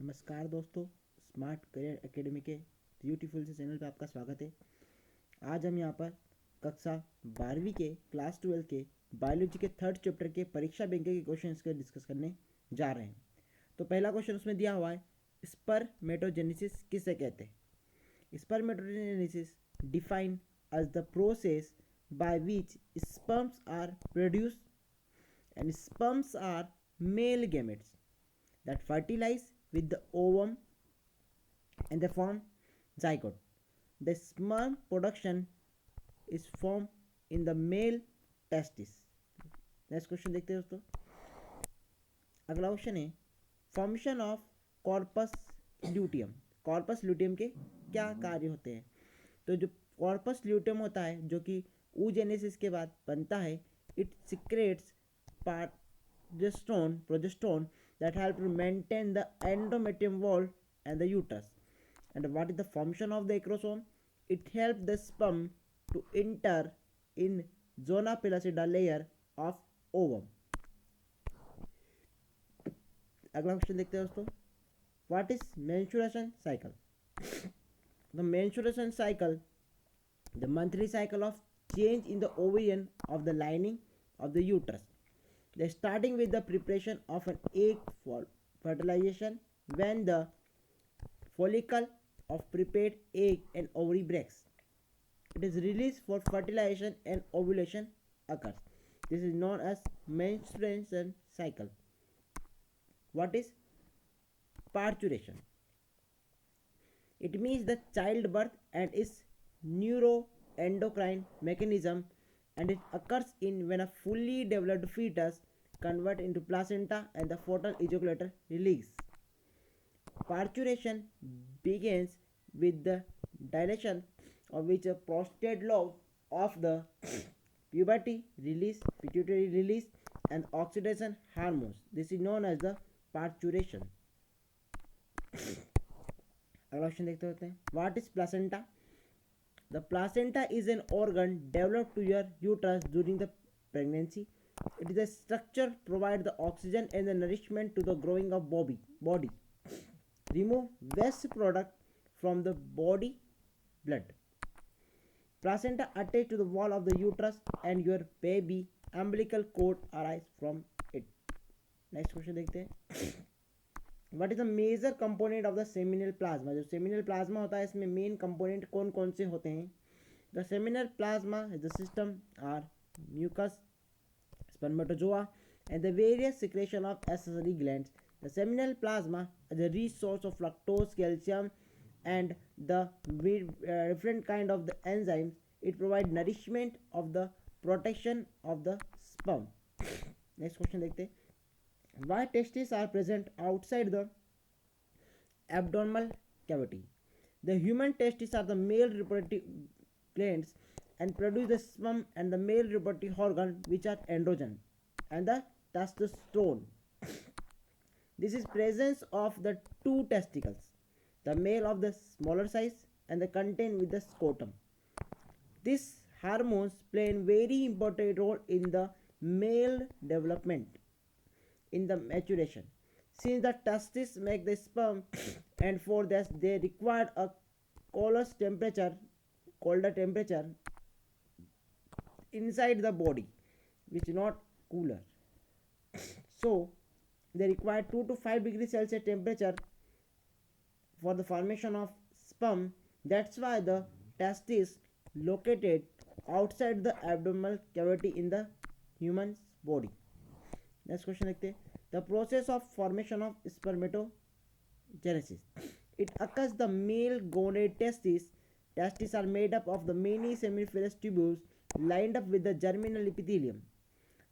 नमस्कार दोस्तों, smart career academy के ब्यूटीफुल से चैनल पे आपका स्वागत है। आज हम यहाँ पर कक्षा 12वीं के क्लास 12 के बायोलॉजी के थर्ड चैप्टर के परीक्षा बैंक के क्वेश्चन के डिस्कस करने जा रहे हैं। तो पहला क्वेश्चन उसमें दिया हुआ है, स्पर्मेटोजेनेसिस किसे कहते हैं। Spermatogenesis define as the process by which sperms are produced, and sperms are male gametes that fertilize with the ovum and they form zygote. The sperm production is formed in the male testis. Next question देखते हैं दोस्तों। अगला question है, formation of corpus luteum. Corpus luteum के क्या कार्य होते हैं। तो जो कॉर्पस ल्यूटियम होता है जो कि oogenesis के बाद बनता है, it secretes progesterone that help to maintain the endometrium wall and the uterus. And what is the function of the acrosome? It helps the sperm to enter in zona pellucida layer of ovum. अगला question देखते हैं दोस्तों, what is menstruation cycle? The menstruation cycle, the monthly cycle of change in the ovarian of the lining of the uterus. They starting with the preparation of an egg for fertilization. When the follicle of prepared egg and ovary breaks, it is released for fertilization and ovulation occurs. This is known as menstruation cycle. What is parturition? It means the childbirth and its neuroendocrine mechanism, and it occurs in when a fully developed fetus convert into placenta and the fetal ejaculator release. Parturition begins with the dilation of which a prostate lobe of the puberty release, pituitary release, and oxidation hormones. This is known as the parturition. अगला question देखते होते हैं, what is placenta. The placenta is an organ developed to your uterus during the pregnancy. It is a structure provide the oxygen and the nourishment to the growing of body. Remove waste product from the body blood. Placenta attached to the wall of the uterus and your baby umbilical cord arise from it. Next question देखते हैं, what is the major component of the seminal plasma। जो seminal plasma होता है इसमें main component कौन कौन से होते हैं। The seminal plasma is the system are mucus, spermatozoa, and the various secretion of accessory glands. The seminal plasma is a rich source of fructose, calcium, and the different kind of the enzymes. It provides nourishment of the protection of the sperm. Next question देखते हैं, why testes are present outside the abdominal cavity। The human testes are the male reproductive glands and produce the sperm and the male reproductive organ which are androgen and the testosterone. This is presence of the two testicles, the male of the smaller size and the contain with the scrotum. These hormones play a very important role in the male development in the maturation. Since the testes make the sperm and for this they require a colder temperature inside the body which is not cooler. So they require 2 to 5 degrees Celsius temperature for the formation of sperm. That's why the testis located outside the abdominal cavity in the human body. Next question देखते हैं, the process of formation of spermatogenesis. It occurs the male gonad testes. Testes are made up of the many seminiferous tubules lined up with the germinal epithelium.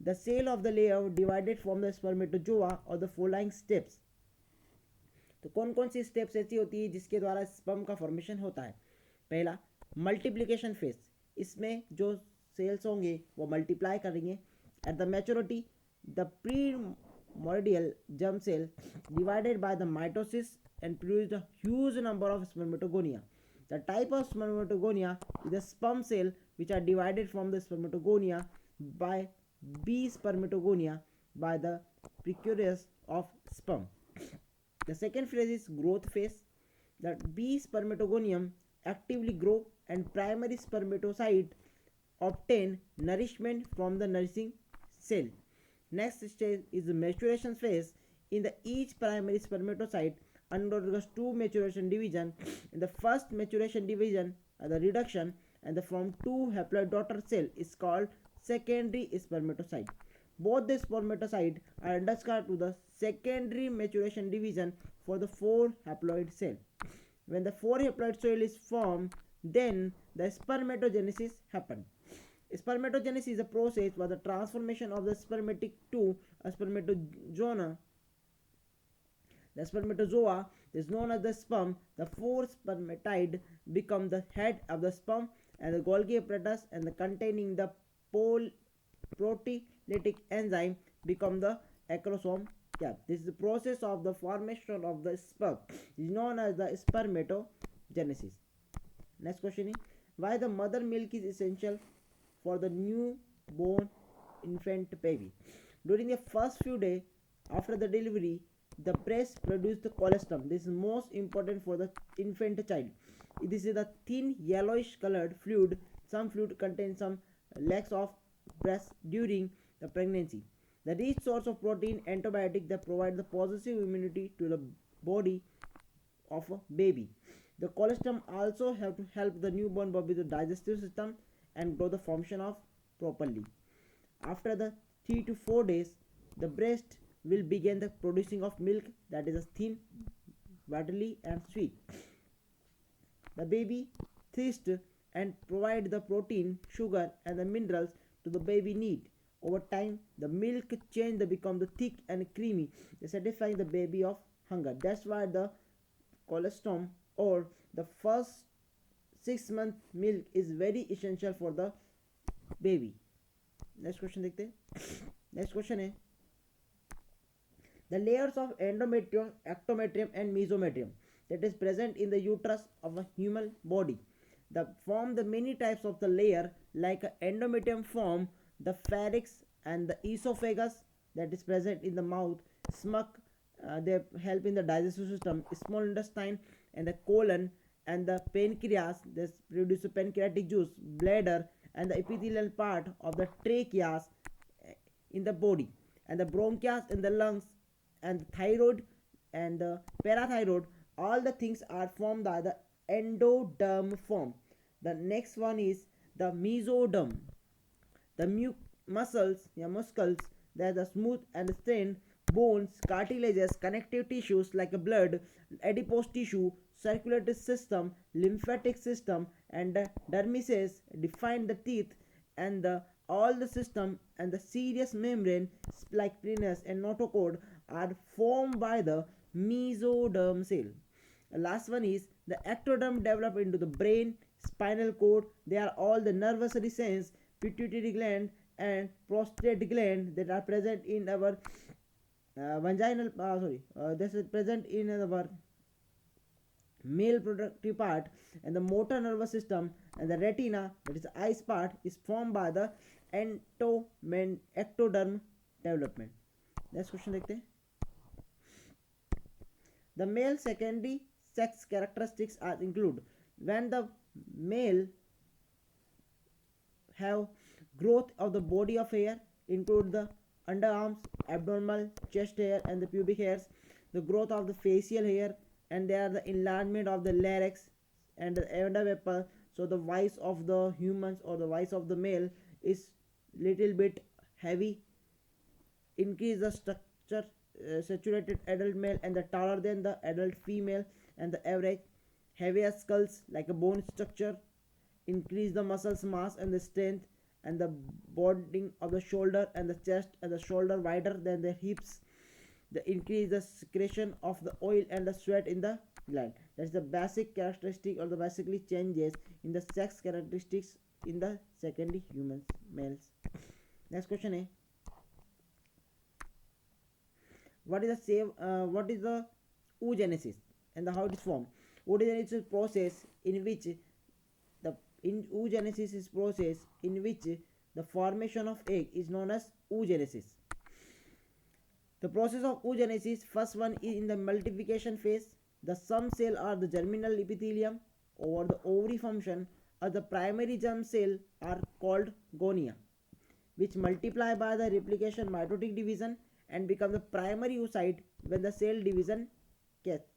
The cell of the layer divided from the spermatozoa or the following steps. तो कौन कौन सी steps ऐसी होती है जिसके द्वारा sperm का formation होता है। पहला मल्टीप्लिकेशन फेज, इसमें जो सेल्स होंगे वो मल्टीप्लाई करेंगे। At the maturity the primordial germ cell divided by the mitosis and produced a huge number of spermatogonia. The type of spermatogonia is the sperm cell which are divided from the spermatogonia by B spermatogonia by the precursors of sperm. The second phase is growth phase. The bee spermatogonium actively grow and primary spermatocyte obtain nourishment from the nourishing cell. Next stage is the maturation phase. In the each primary spermatocyte undergoes two maturation division. In the first maturation division, the reduction and the from two haploid daughter cell is called secondary spermatocyte. Both the spermatocyte are undergone to the secondary maturation division for the four haploid cell. When the four haploid cell is formed, then the spermatogenesis happens. Spermatogenesis is a process where the transformation of the spermatic to a spermatozoa. The spermatozoa is known as the sperm. The four spermatide become the head of the sperm and the Golgi apparatus and the containing the proteolytic enzyme become the acrosome cap. This is the process of the formation of the sperm is known as the spermatogenesis. Next question is why the mother milk is essential for the newborn infant baby. During the first few days after the delivery, the breast produces the colostrum. This is most important for the infant child. This is a thin yellowish colored fluid. Some fluid contains some lax of breast during the pregnancy. The rich source of protein antibiotic that provide the positive immunity to the body of a baby. The colostrum also have to help the newborn baby the digestive system and grow the function of properly. After the 3 to 4 days, the breast will begin the producing of milk that is thin, watery and sweet. The baby thirsts and provide the protein, sugar and the minerals to the baby need. Over time, the milk change to become the thick and creamy, satisfying the baby of hunger. That's why the colostrum or the first 6 month milk is very essential for the baby. Next question देखते हैं. Next question है the layers of endometrium, ectometrium and mesometrium that is present in the uterus of a human body. The form the many types of the layer like endometrium form the pharynx and the esophagus that is present in the mouth, stomach, they help in the digestive system, small intestine and the colon and the pancreas, this produce pancreatic juice, bladder and the epithelial part of the tracheas in the body, and the bronchia in the lungs, and the thyroid and the parathyroid. All the things are formed by the endoderm form. The next one is the mesoderm. The muscles, they are the smooth and thin bones, cartilages, connective tissues like blood, adipose tissue, circulatory system, lymphatic system, and the dermises define the teeth and the all the system, and the serous membrane like prenus and notochord are formed by the mesoderm cell. The last one is the ectoderm develop into the brain, spinal cord. They are all the nervous cells, pituitary gland and prostate gland that are present in our vaginal this is present in our male reproductive part, and the motor nervous system and the retina, that is the eyes part, is formed by the ectoderm development. Next question देखते हैं. The male secondary sex characteristics are include when the male have growth of the body of hair, include the underarms, abdominal, chest hair and the pubic hairs, the growth of the facial hair, and they are the enlargement of the larynx and the endometrium. So the voice of the humans or the voice of the male is little bit heavy. Increase the structure, saturated adult male and the taller than the adult female, and the average heavier skulls like a bone structure. Increase the muscles mass and the strength, and the broadening of the shoulder and the chest and the shoulder wider than the hips. The increase the secretion of the oil and the sweat in the gland. That's the basic characteristic or the basically changes in the sex characteristics in the secondary humans males. Next question is what is the oogenesis and how it is formed. Oogenesis is process in which oogenesis is process in which the formation of egg is known as oogenesis. The process of oogenesis, first one is in the multiplication phase. The sum cell or the germinal epithelium or the ovary function or the primary germ cell are called gonia, which multiply by the replication mitotic division and become the primary oocyte when the cell division gets.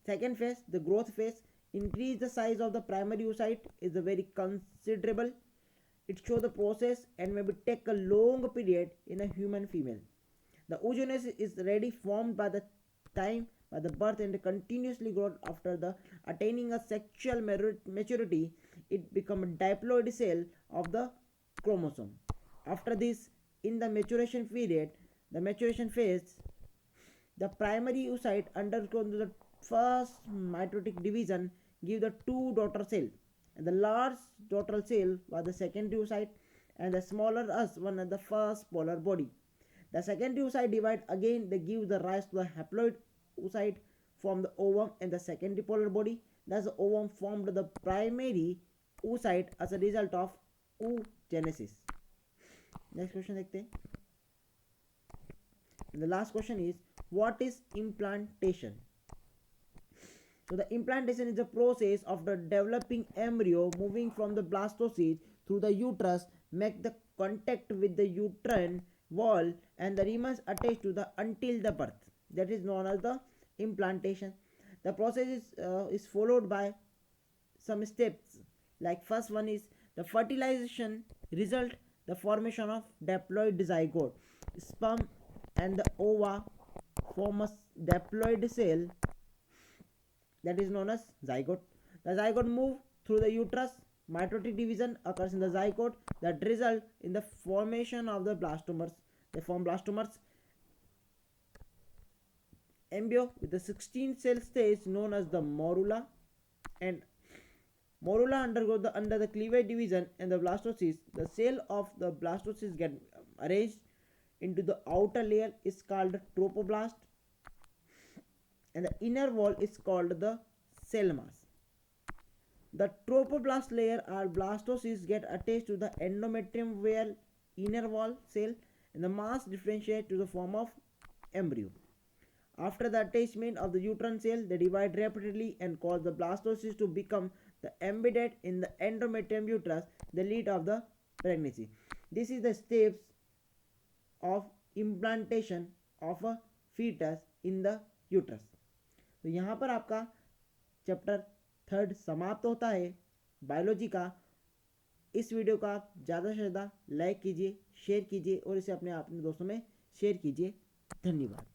Second phase, the growth phase, increase the size of the primary oocyte is very considerable. It shows the process and maybe take a long period in a human female. The oogenesis is ready formed by the time by the birth and continuously growth after the attaining a sexual maturity. It becomes a diploid cell of the chromosome. After this, in the maturation period, the maturation phase, the primary oocyte undergoes the first mitotic division, give the two daughter cell, and the large daughter cell was the secondary oocyte, and the smaller one at the first polar body. The secondary oocyte divide again, they give the rise to the haploid oocyte from the ovum and the secondary polar body. Thus the ovum formed the primary oocyte as a result of oogenesis. Next question देखते हैं. And the last question is, what is implantation? So the implantation is the process of the developing embryo moving from the blastocyst through the uterus, make the contact with the uterine wall and the remains attached to the until the birth. That is known as the implantation. The process is followed by some steps. Like first one is the fertilization result, the formation of diploid zygote. Sperm and the ova form a diploid cell that is known as zygote. The zygote move through the uterus. Mitotic division occurs in the zygote that result in the formation of the blastomers. They form blastomers. Embryo with the 16 cell stage known as the morula, and morula undergo the under the cleavage division and the blastocyst. The cell of the blastocyst get arranged into the outer layer is called trophoblast, and the inner wall is called the cell mass. The trophoblast layer or blastocyst get attached to the endometrium wall, inner wall cell, and the mass differentiate to the form of embryo. After the attachment of the uterine cell, they divide rapidly and cause the blastocyst to become the embedded in the endometrium uterus, the lead of the pregnancy. This is the steps of implantation of a fetus in the uterus. तो यहाँ पर आपका chapter 3 समाप्त होता है biology का. इस video का आप ज़्यादा से ज़्यादा लाइक कीजिए, शेयर कीजिए और इसे अपने दोस्तों में शेयर कीजिए. धन्यवाद.